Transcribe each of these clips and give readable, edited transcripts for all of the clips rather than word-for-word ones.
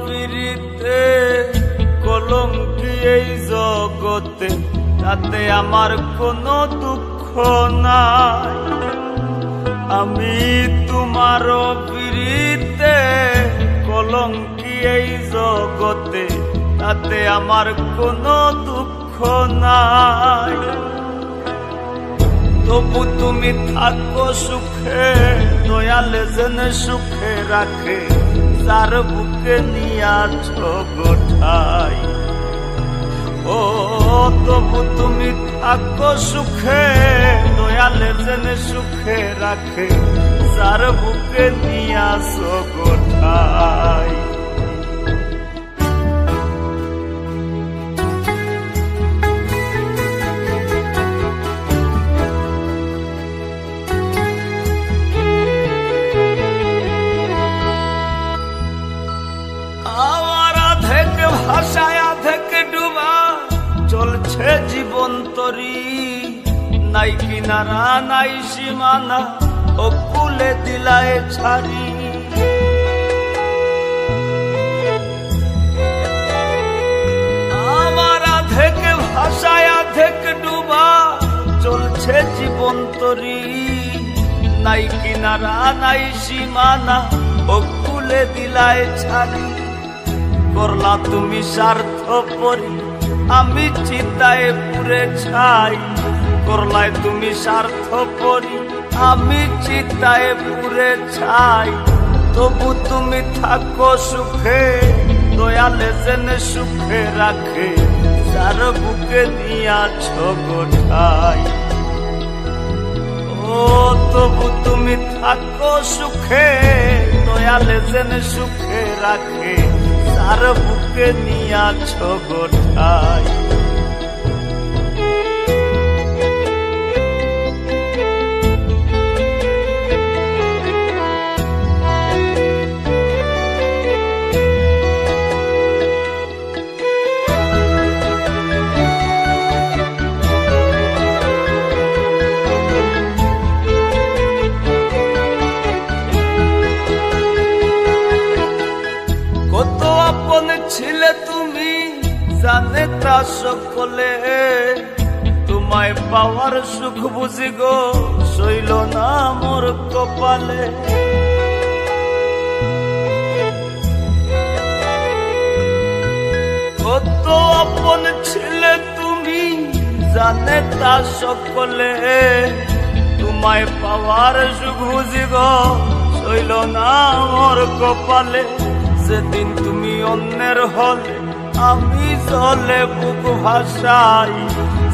পিরিতে কলঙ্কি এই জগতে, তাতে আমার কোনো দুঃখ নাই। আমি তোমার পিরিতে কলঙ্কি এই জগতে, তাতে আমার কোনো দুঃখ নাই। তবু তুমি থাকো সুখে, দয়াল যেন সুখে রাখে, যার বুকে নিয়াছ গোঠাই। ও তবু তুমি থাকো সুখে, দয়াল যেন সুখে রাখে, যার বুকে নিয়াছ গোঠাই। ভাষায় আধেক ডুবা চলছে জীবন তরি, নাই কিনারা নাই সীমানা, ও কুলে দিলায় ছাড়ি। আমার আধেক ভাষায় আধেক ডুবা চলছে জীবন তরি, নাই কিনারা নাই সীমানা, ও কুলে দিলায় ছাড়ি। করলা তুমি স্বার্থপরি, আমি চিতায় পুরে ছাই। করলাই তুমি স্বার্থপরি, আমি চিতায় পুরে ছাই। তবু তুমি থাকো সুখে, দয়ালে যেন সুখে রাখে, যার বুকে নিয়াছ গোঠাই। ও তবু তুমি থাকো সুখে, দয়ালে যেন সুখে রাখে, যার বুকে নিয়াছ গোঠাই। ছিলে তুমি জানে তা সকলে, তোমায় পাওয়ার সুখ বুঝি গো সইল না মোর কপালে। কত আপন ছিলে তুমি জানে তা সকলে, তোমায় পাওয়ার সুখ বুঝি গো সইল না মোর কপালে। সেদিন তুমি অন্যের হলে আমি জলে বুক ভাসাই,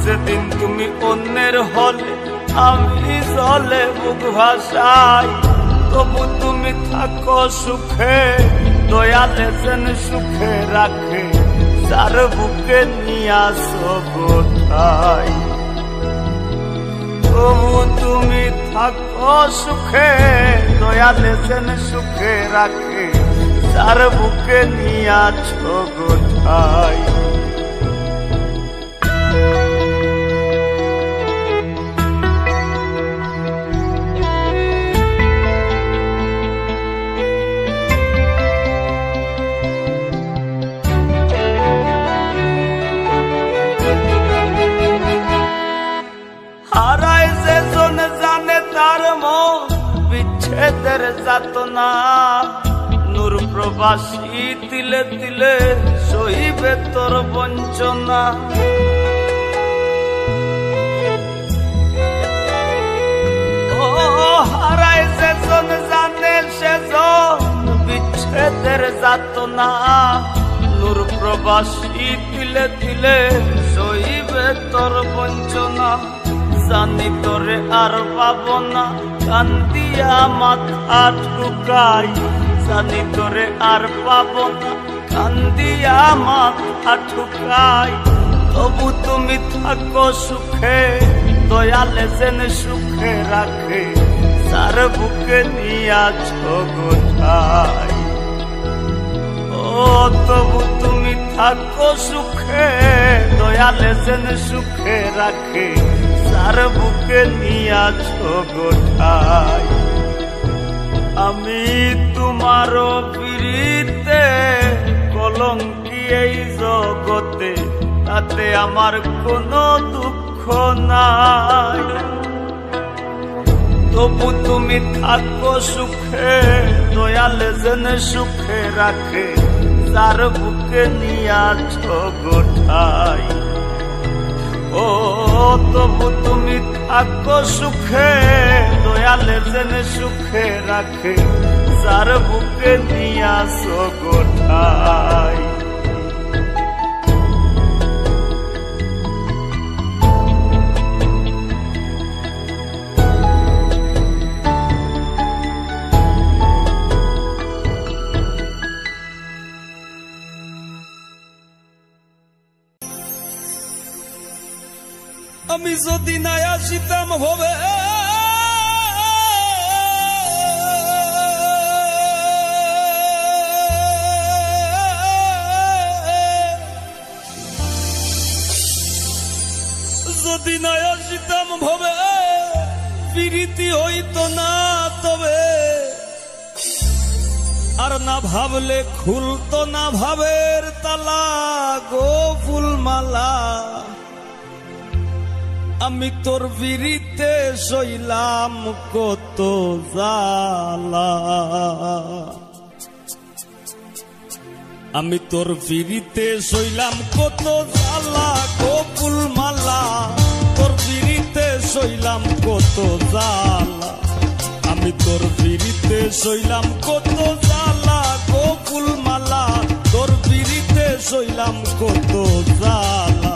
সেদিন তুমি অন্যের হলে আমি জলে বুক ভাসাই। তবু তুমি থাকো সুখে, দয়ালে যেন সুখে রাখে, যার বুকে নিয়াছ গোঠাই। তবু তুমি থাকো সুখে, দয়ালে যেন সুখে রাখে, যার বুকে নিয়াছ গোঠাই। হারায় যে জন জানে তার মন বিচ্ছেদের যাতনা, নূর প্রবাসী তিলে তিলে সহিবে তোর বঞ্চনা। ও হারায় যে জন জানে সে জন বিচ্ছেদের যাতনা, নূর প্রবাসী তিলে তিলে সহিবে তোর বঞ্চনা। জানি তোরে আর পাবো না, কান্দিয়া মাথা ঠুকাই। জানি তোরে আর পাবো না, কান্দিয়া মাথা ঠুকাই। তবু তুমি থাকো সুখে, দয়ালে যেন সুখে রাখে, যার বুকে নিয়াছ গোঠাই। ও তবু তুমি থাকো সুখে, দয়ালে যেন সুখে রাখে, যার বুকে নিয়াছ গোঠাই। আমি তোমার পিরিতে এই জগতে, তাতে আমার কোনো দুঃখ নাই। তবু তুমি থাকো সুখে, দয়াল যেন সুখে রাখে, যার বুকে নিয়াছ গোঠাই। ও তবু তুমি থাকো সুখে, দয়াল যেন সুখে রাখে, যার বুকে নিয়াছ গোঠাই। আমি যদি নাই আসিতাম হবে যদি নাই আসিতাম ভবে প্রীতি হইতো না তবে, আর না ভাবলে খুলতো না ভাবের তালা গো ফুলমালা। আমি তোর বিরিতে সইলাম কত জালা, আমি তোর বিরিতে সইলাম কত জালা গো ফুলমালা। তোর বিরিতে সইলাম কত জালা, আমি তোর বিরিতে সইলাম কত জালা গো ফুলমালা। তোর বিরিতে সইলাম কত জালা।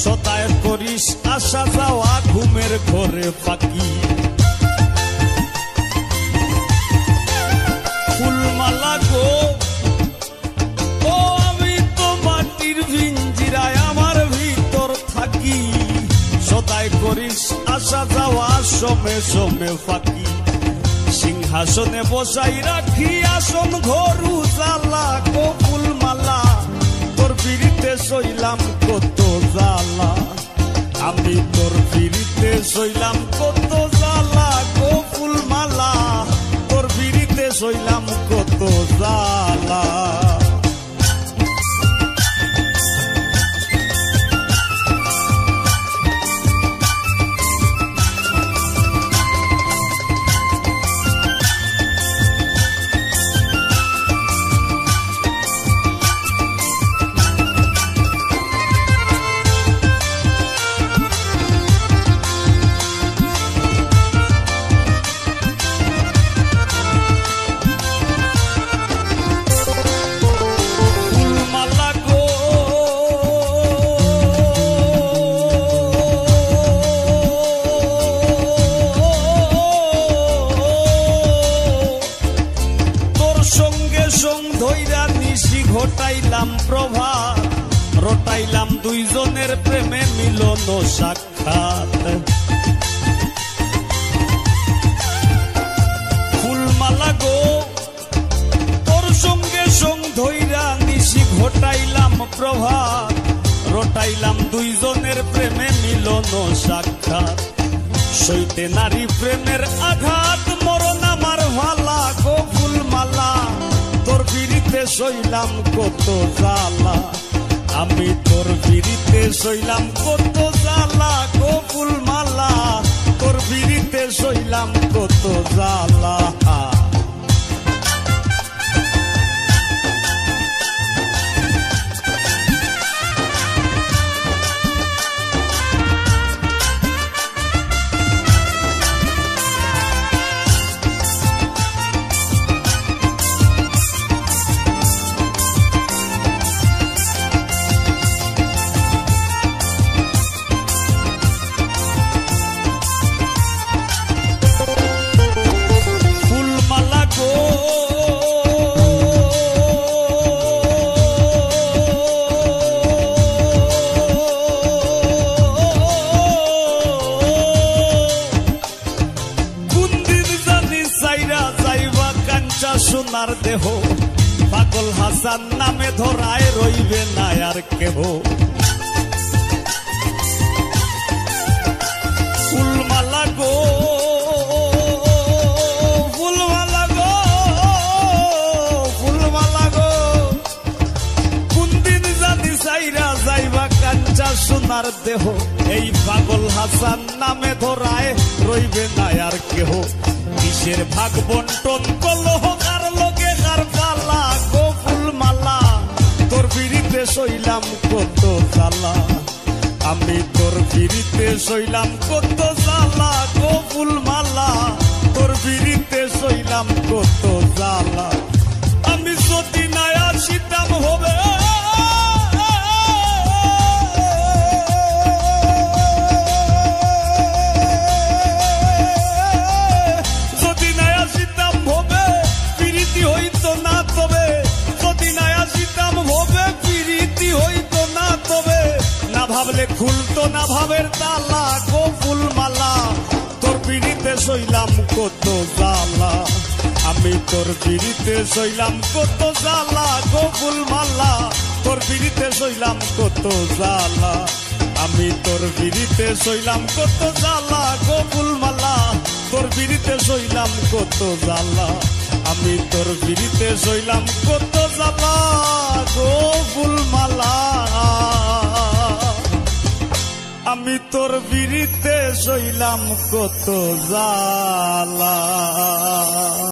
সদায় করিস আসা যাওয়া ঘুমের ঘরে ফাঁকি। ফুলমালা গো ও আমি তো মাটির ভিঞ্জিরায় আমার ভিতর থাকি। সদায় করিস আসা যাওয়া সমে সমে ফাঁকি। সিংহাসনে বসাই রাখি আসন ঘরু জ্বালা গো ফুলমালা। তোর বিরিতে সইলাম কত জালা, আমি তোর বিরিতে সইলাম কত জালা গো ফুলমালা। তোর বিরিতে সইলাম কত জালা। ঘটাইলাম প্রভাত, রটাইলাম দুইজনের প্রেমে মিলন সাক্ষাৎ। ফুলমালা গো তোর সঙ্গে সঙ্গ ধইরা নিশি ঘটাইলাম প্রভাত, রটাইলাম দুইজনের প্রেমে মিলন সাক্ষাৎ। সইতে নারী প্রেমের আঘাত মরণ আমার ভালা গো ফুলমালা। তোর বিরিতে সইলাম কত জালা, আমি তোর বিরিতে সইলাম কত জালা গো ফুলমালা। তোর বিরিতে সইলাম কত জালা। সোনার দেহ পাগল হাসান নামে ধরায় রইবে না আর কেহ ফুলমালা গো ফুলমালা গো ফুলমালা গো কোন দিন জানি সাইরা যাইবা কাঞ্চা সোনার দেহ এই পাগল হাসান নামে ধরায় রইবে না আর কেহ কিসের ভাগ বন্টন কলহ কার লোকে কার পালা গো ফুলমালা তোর বিড়িতে সইলাম কত জ্বালা আমি তোর বিড়িতে সইলাম কত জ্বালা গো ফুলমালা তোর বিড়িতে সইলাম কত জ্বালা আমি যদি না আসিতাম হবে যদি না আসিতাম হবে প্রীতি হইতো না তবে যদি না আসিতাম হবে প্রীতি হইতো না তবে না ভাবলে খুলতো না ভাবের তালা গো ফুলমালা তোর বিড়িতে সইলাম কত জ্বালা আমি তোর বিড়িতে সইলাম কত জ্বালা গো ফুলমালা তোর বিড়িতে সইলাম কত জ্বালা আমি তোর বিড়িতে সইলাম কত জ্বালা গো ফুলমালা তোর বিড়িতে সইলাম কত জ্বালা আমি তোর বিড়িতে সইলাম কত জ্বালা গো ফুলমালা আমি তোর বিড়িতে সইলাম কত জ্বালা।